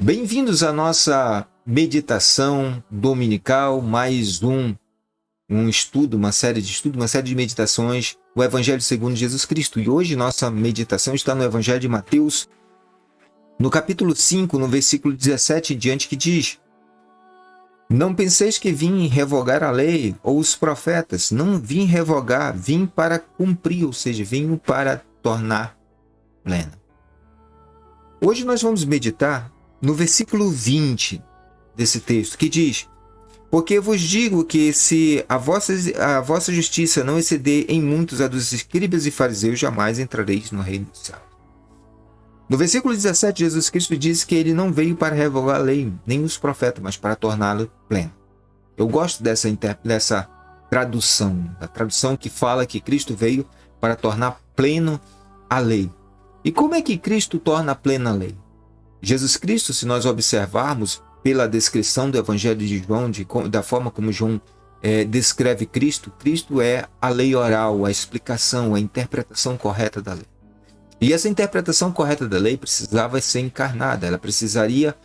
Bem-vindos à nossa meditação dominical, mais um estudo, uma série de meditações, o Evangelho segundo Jesus Cristo. E hoje nossa meditação está no Evangelho de Mateus, no capítulo 5, no versículo 17 em diante, que diz: Não penseis que vim revogar a lei ou os profetas. Não vim revogar, vim para cumprir, ou seja, vim para tornar plena. Hoje nós vamos meditar no versículo 20 desse texto, que diz: Porque vos digo que se a vossa justiça não exceder em muitos a dos escribas e fariseus, jamais entrareis no reino dos céus. No versículo 17, Jesus Cristo diz que ele não veio para revogar a lei, nem os profetas, mas para torná-lo pleno. Eu gosto dessa tradução, a tradução que fala que Cristo veio para tornar pleno a lei. E como é que Cristo torna plena a lei? Jesus Cristo, se nós observarmos pela descrição do Evangelho de João, da forma como João descreve Cristo, Cristo é a lei oral, a explicação, a interpretação correta da lei. E essa interpretação correta da lei precisava ser encarnada, ela precisaria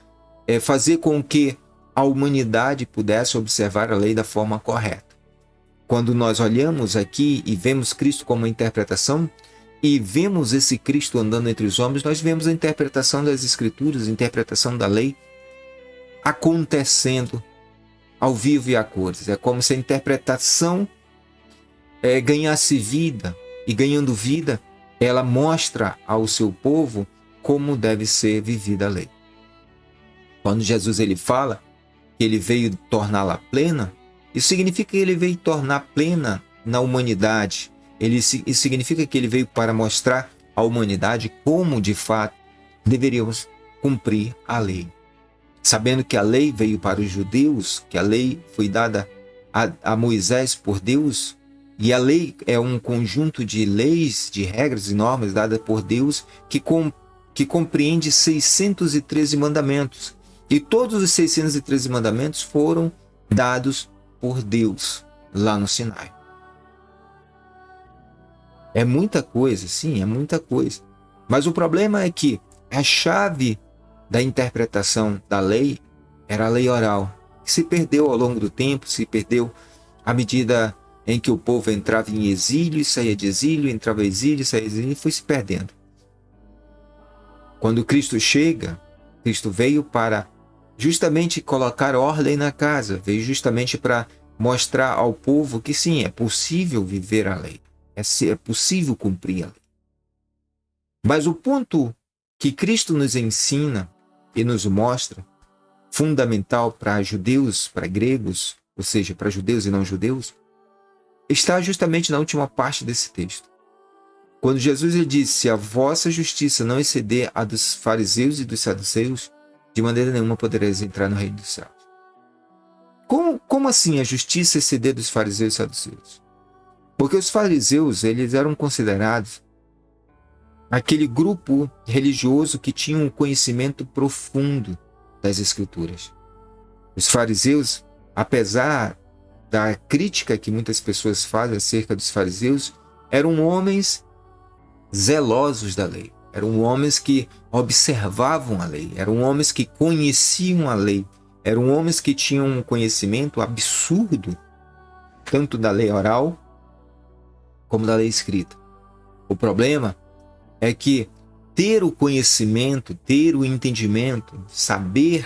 fazer com que a humanidade pudesse observar a lei da forma correta. Quando nós olhamos aqui e vemos Cristo como uma interpretação, e vemos esse Cristo andando entre os homens, nós vemos a interpretação das Escrituras, a interpretação da lei acontecendo ao vivo e a cores. É como se a interpretação ganhasse vida, e ganhando vida, ela mostra ao seu povo como deve ser vivida a lei. Quando Jesus ele fala que ele veio torná-la plena, isso significa que ele veio tornar plena na humanidade. Isso significa que ele veio para mostrar à humanidade como, de fato, deveríamos cumprir a lei. Sabendo que a lei veio para os judeus, que a lei foi dada a Moisés por Deus, e a lei é um conjunto de leis, de regras e normas dadas por Deus que compreende 613 mandamentos. E todos os 613 mandamentos foram dados por Deus lá no Sinai. É muita coisa, sim, é muita coisa. Mas o problema é que a chave da interpretação da lei era a lei oral, que se perdeu ao longo do tempo, se perdeu à medida em que o povo entrava em exílio e saía de exílio, entrava em exílio, saía de exílio, e foi se perdendo. Quando Cristo chega, Cristo veio para justamente colocar ordem na casa, veio justamente para mostrar ao povo que sim, é possível viver a lei. É possível cumprir a lei. Mas o ponto que Cristo nos ensina e nos mostra, fundamental para judeus, para gregos, ou seja, para judeus e não judeus, está justamente na última parte desse texto. Quando Jesus ele disse: se a vossa justiça não exceder a dos fariseus e dos saduceus, de maneira nenhuma podereis entrar no reino dos céus. Como assim a justiça exceder dos fariseus e saduceus? Porque os fariseus, eles eram considerados aquele grupo religioso que tinha um conhecimento profundo das Escrituras. Os fariseus, apesar da crítica que muitas pessoas fazem acerca dos fariseus, eram homens zelosos da lei. Eram homens que observavam a lei. Eram homens que conheciam a lei. Eram homens que tinham um conhecimento absurdo, tanto da lei oral como da lei escrita. O problema é que ter o conhecimento, ter o entendimento, saber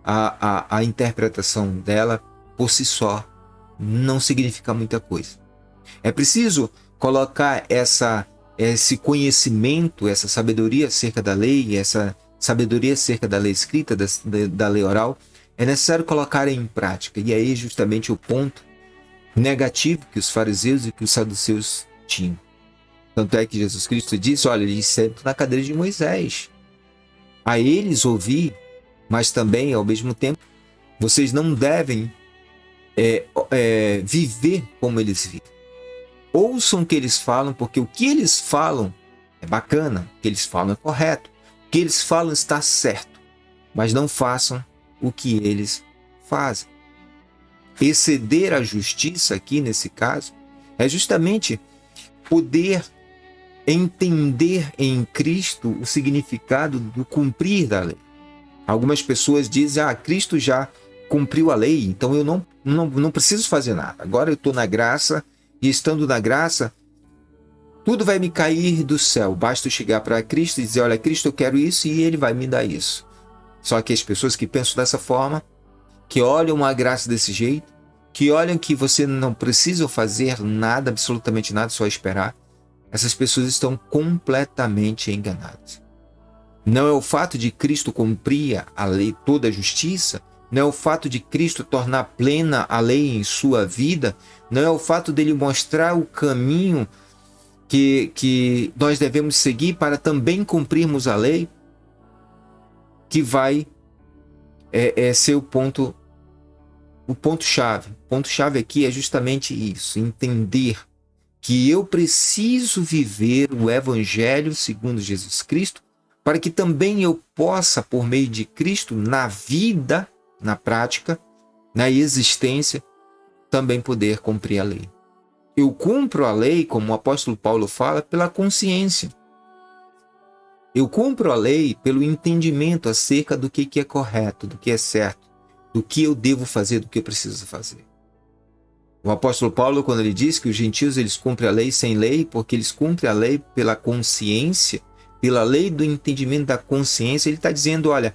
a interpretação dela por si só não significa muita coisa. É preciso colocar esse conhecimento, essa sabedoria acerca da lei, essa sabedoria acerca da lei escrita, da lei oral, é necessário colocar em prática. E aí justamente o ponto negativo que os fariseus e que os saduceus tinham. Tanto é que Jesus Cristo disse: olha, eles sentam na cadeira de Moisés. A eles ouvir, mas também, ao mesmo tempo, vocês não devem viver como eles vivem. Ouçam o que eles falam, porque o que eles falam é bacana, o que eles falam é correto, o que eles falam está certo, mas não façam o que eles fazem. Exceder a justiça aqui, nesse caso, é justamente poder entender em Cristo o significado do cumprir da lei. Algumas pessoas dizem, Cristo já cumpriu a lei, então eu não preciso fazer nada. Agora eu estou na graça, e estando na graça, tudo vai me cair do céu. Basta eu chegar para Cristo e dizer, olha, Cristo, eu quero isso, e Ele vai me dar isso. Só que as pessoas que pensam dessa forma, que olham a graça desse jeito, que olham que você não precisa fazer nada, absolutamente nada, só esperar, essas pessoas estão completamente enganadas. Não é o fato de Cristo cumprir a lei, toda a justiça, não é o fato de Cristo tornar plena a lei em sua vida, não é o fato dele mostrar o caminho que nós devemos seguir para também cumprirmos a lei, que vai ser o ponto-chave. O ponto-chave aqui é justamente isso, entender que eu preciso viver o Evangelho segundo Jesus Cristo, para que também eu possa, por meio de Cristo, na vida, na prática, na existência, também poder cumprir a lei. Eu cumpro a lei, como o apóstolo Paulo fala, pela consciência. Eu cumpro a lei pelo entendimento acerca do que é correto, do que é certo, do que eu devo fazer, do que eu preciso fazer. O apóstolo Paulo, quando ele diz que os gentios eles cumprem a lei sem lei, porque eles cumprem a lei pela consciência, pela lei do entendimento da consciência, ele está dizendo, olha,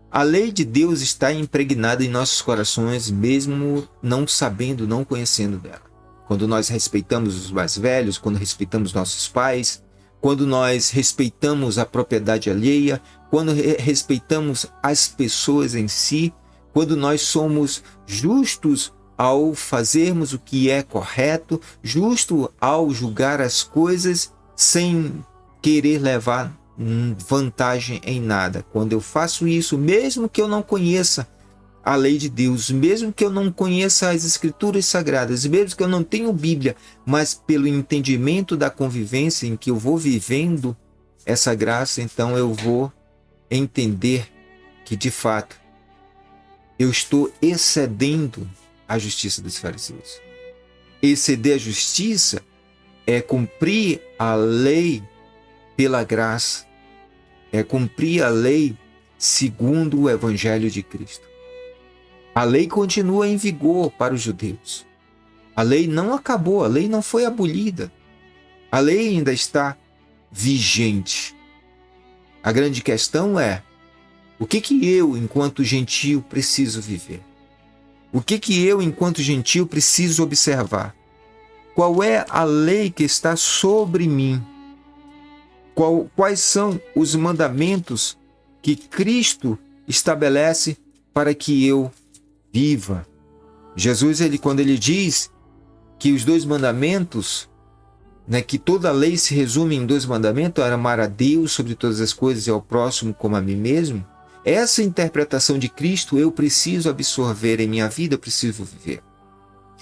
a lei de Deus está impregnada em nossos corações, mesmo não sabendo, não conhecendo dela. Quando nós respeitamos os mais velhos, quando respeitamos nossos pais, quando nós respeitamos a propriedade alheia, quando respeitamos as pessoas em si, quando nós somos justos ao fazermos o que é correto, justo ao julgar as coisas sem querer levar vantagem em nada. Quando eu faço isso, mesmo que eu não conheça a lei de Deus, mesmo que eu não conheça as escrituras sagradas, mesmo que eu não tenha Bíblia, mas pelo entendimento da convivência em que eu vou vivendo essa graça, então eu vou entender que de fato eu estou excedendo a justiça dos fariseus. Exceder a justiça é cumprir a lei pela graça, é cumprir a lei segundo o Evangelho de Cristo. A lei continua em vigor para os judeus. A lei não acabou, a lei não foi abolida. A lei ainda está vigente. A grande questão é, o que eu, enquanto gentio, preciso viver? O que eu, enquanto gentio, preciso observar? Qual é a lei que está sobre mim? Quais são os mandamentos que Cristo estabelece para que eu viva? Jesus, quando ele diz que os 2 mandamentos, que toda a lei se resume em 2 mandamentos, era amar a Deus sobre todas as coisas e ao próximo como a mim mesmo, essa interpretação de Cristo eu preciso absorver em minha vida, eu preciso viver.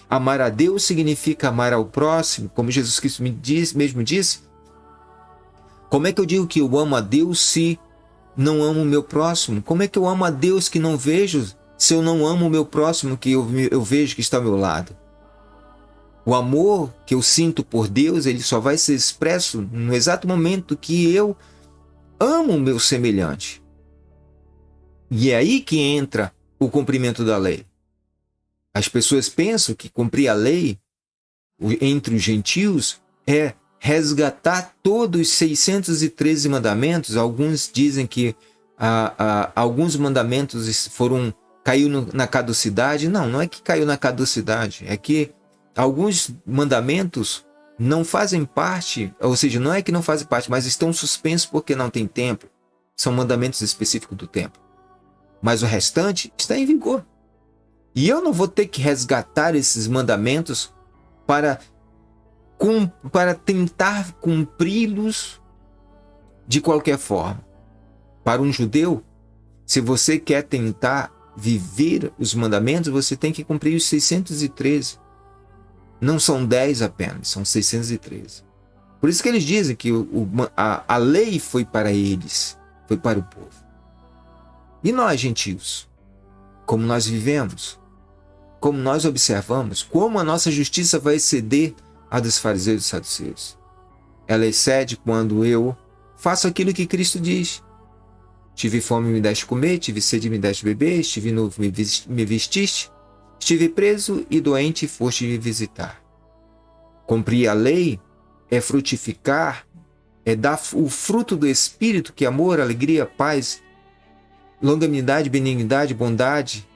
Amar a Deus significa amar ao próximo, como Jesus Cristo mesmo disse. Como é que eu digo que eu amo a Deus se não amo o meu próximo? Como é que eu amo a Deus que não vejo se eu não amo o meu próximo que eu vejo que está ao meu lado? O amor que eu sinto por Deus, ele só vai ser expresso no exato momento que eu amo o meu semelhante. E é aí que entra o cumprimento da lei. As pessoas pensam que cumprir a lei entre os gentios é resgatar todos os 613 mandamentos. Alguns dizem que alguns mandamentos caiu na caducidade. Não é que caiu na caducidade, é que alguns mandamentos não fazem parte, ou seja, não é que não fazem parte, mas estão suspensos porque não tem tempo. São mandamentos específicos do tempo. Mas o restante está em vigor. E eu não vou ter que resgatar esses mandamentos para tentar cumpri-los de qualquer forma. Para um judeu, se você quer tentar viver os mandamentos, você tem que cumprir os 613. Não são 10 apenas, são 613. Por isso que eles dizem que a lei foi para eles, foi para o povo. E nós, gentios, como nós vivemos, como nós observamos, como a nossa justiça vai exceder a dos fariseus e saduceus? Ela excede quando eu faço aquilo que Cristo diz. Tive fome, me deste comer, tive sede, me deste beber, estive nu, me vestiste, estive preso e doente, foste me visitar. Cumprir a lei é frutificar, é dar o fruto do Espírito, que é amor, alegria, paz, longanimidade, benignidade, bondade,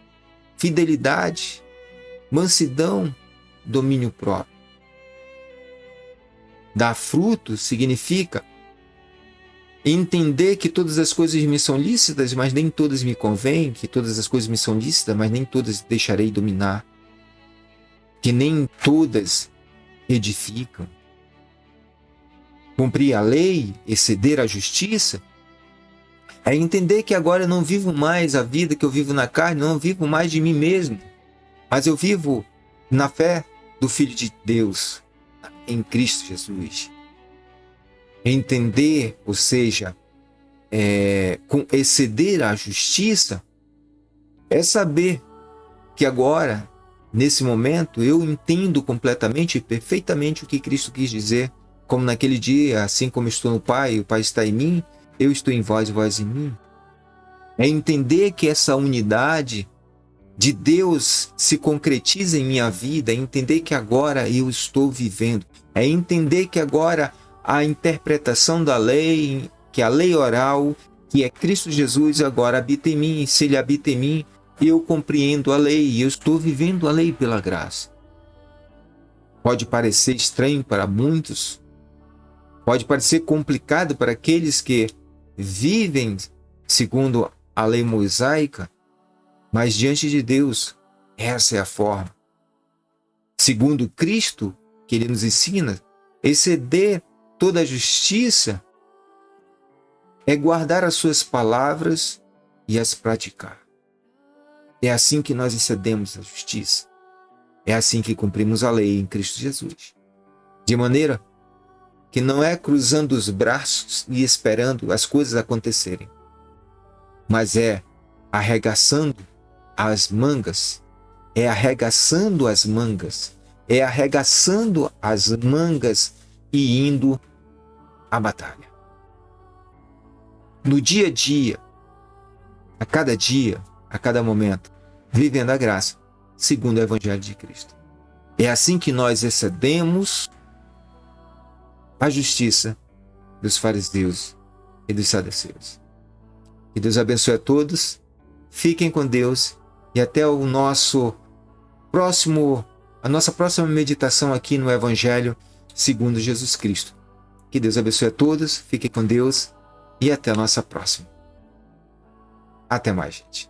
fidelidade, mansidão, domínio próprio. Dar fruto significa entender que todas as coisas me são lícitas, mas nem todas me convêm, que todas as coisas me são lícitas, mas nem todas deixarei dominar, que nem todas edificam. Cumprir a lei, exceder a justiça, é entender que agora eu não vivo mais a vida que eu vivo na carne, não vivo mais de mim mesmo, mas eu vivo na fé do Filho de Deus, em Cristo Jesus. Entender, ou seja, exceder a justiça, é saber que agora, nesse momento, eu entendo completamente e perfeitamente o que Cristo quis dizer, como naquele dia, assim como estou no Pai, o Pai está em mim, eu estou em vós e vós em mim. É entender que essa unidade de Deus se concretiza em minha vida, é entender que agora eu estou vivendo, é entender que agora a interpretação da lei, que a lei oral, que é Cristo Jesus, agora habita em mim, e se Ele habita em mim, eu compreendo a lei, e eu estou vivendo a lei pela graça. Pode parecer estranho para muitos, pode parecer complicado para aqueles que vivem segundo a lei mosaica, mas diante de Deus, essa é a forma. Segundo Cristo, que Ele nos ensina, exceder toda a justiça é guardar as suas palavras e as praticar. É assim que nós excedemos a justiça. É assim que cumprimos a lei em Cristo Jesus. De maneira que não é cruzando os braços e esperando as coisas acontecerem, mas é arregaçando as mangas, é arregaçando as mangas, é arregaçando as mangas e indo à batalha. No dia a dia, a cada momento, vivendo a graça, segundo o Evangelho de Cristo. É assim que nós excedemos a justiça dos fariseus e dos saduceus. Que Deus abençoe a todos, fiquem com Deus e até a nossa próxima meditação aqui no Evangelho segundo Jesus Cristo. Que Deus abençoe a todos, fiquem com Deus e até a nossa próxima. Até mais, gente.